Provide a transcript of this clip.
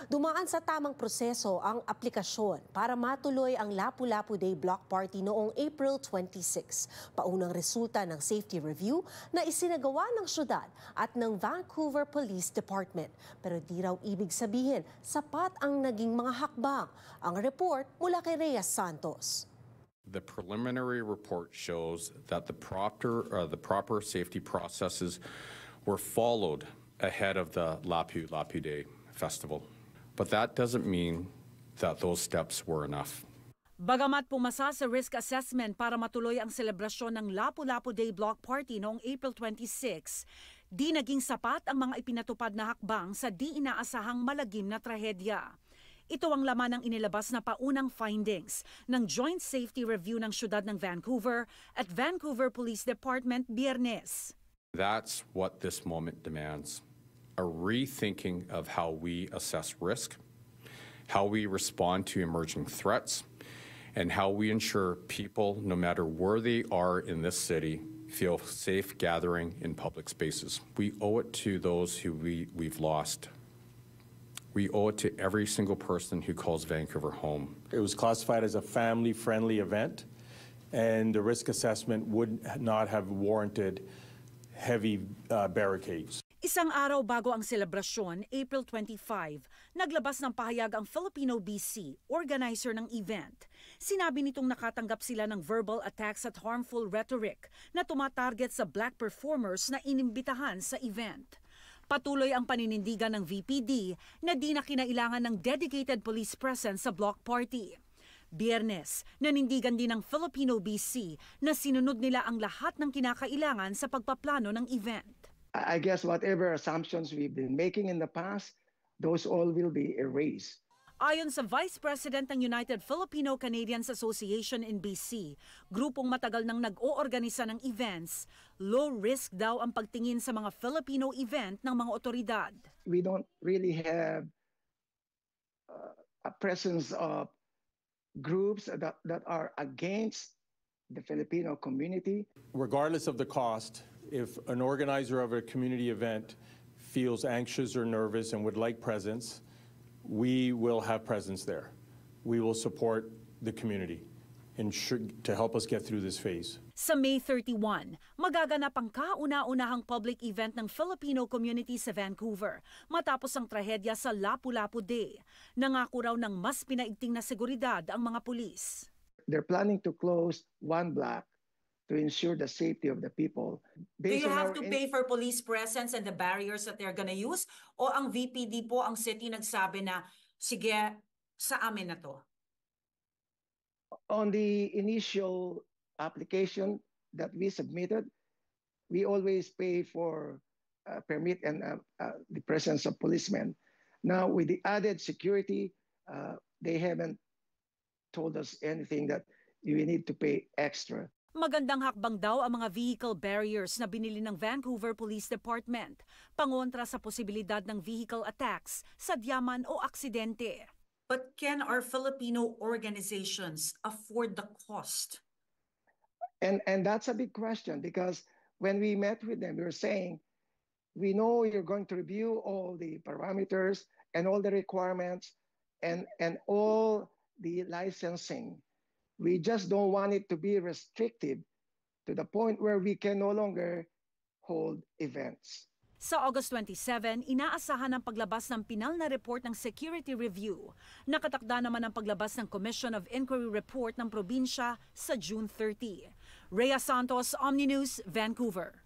Dumaan sa tamang proseso ang aplikasyon para matuloy ang Lapu-Lapu Day Block Party noong April 26. Paunang resulta ng safety review na isinagawa ng syudad at ng Vancouver Police Department. Pero di raw ibig sabihin sapat ang naging mga hakbang. Ang report mula kay Rhea Santos. The preliminary report shows that the proper safety processes were followed ahead of the Lapu-Lapu Day Festival. But that doesn't mean that those steps were enough. Bagamat pumasa sa risk assessment para matuloy ang selebrasyon ng Lapu-Lapu Day Block Party noong April 26, di naging sapat ang mga ipinatupad na hakbang sa di inaasahang malagim na trahedya. Ito ang laman ng inilabas na paunang findings ng Joint Safety Review ng Siyudad ng Vancouver at Vancouver Police Department Biyernes. That's what this moment demands. A rethinking of how we assess risk, how we respond to emerging threats, and how we ensure people, no matter where they are in this city, feel safe gathering in public spaces. We owe it to those who we've lost. We owe it to every single person who calls Vancouver home. It was classified as a family-friendly event, and the risk assessment would not have warranted heavy barricades. Isang araw bago ang selebrasyon, April 25, naglabas ng pahayag ang Filipino BC, organizer ng event. Sinabi nitong nakatanggap sila ng verbal attacks at harmful rhetoric na tumatarget sa black performers na inimbitahan sa event. Patuloy ang paninindigan ng VPD na di na kinailangan ng dedicated police presence sa block party. Biyernes, nanindigan din ng Filipino BC na sinunod nila ang lahat ng kinakailangan sa pagpaplano ng event. I guess whatever assumptions we've been making in the past, those all will be erased. Ayon sa Vice President ng United Filipino-Canadians Association in BC, grupong matagal nang nag-oorganisa ng events, low risk daw ang pagtingin sa mga Filipino event ng mga otoridad. We don't really have a presence of groups that are against the Filipino community. Regardless of the cost, if an organizer of a community event feels anxious or nervous and would like presence, we will have presence there. We will support the community to help us get through this phase. Sa May 31, magaganap ang kauna-unahang public event ng Filipino community sa Vancouver matapos ang trahedya sa Lapu-Lapu Day. Nangako raw ng mas pinaigting na seguridad ang mga pulis. They're planning to close one block to ensure the safety of the people. Do you have to pay for police presence and the barriers that they're gonna use? O ang VPD po, ang city nagsabi na, sige, sa amin na to? On the initial application that we submitted, we always pay for permit and the presence of policemen. Now, with the added security, they haven't told us anything that you need to pay extra. Magandang hakbang daw ang mga vehicle barriers na binili ng Vancouver Police Department, pangontra sa posibilidad ng vehicle attacks, sadyaman o aksidente. But can our Filipino organizations afford the cost? And that's a big question, because when we met with them, we were saying, we know you're going to review all the parameters and all the requirements and all the licensing. We just don't want it to be restricted to the point where we can no longer hold events. Sa August 27, inaasahan ang paglabas ng pinal na report ng security review. Nakatakda naman ang paglabas ng Commission of Inquiry report ng probinsya sa June 30. Rhea Santos, Omni News, Vancouver.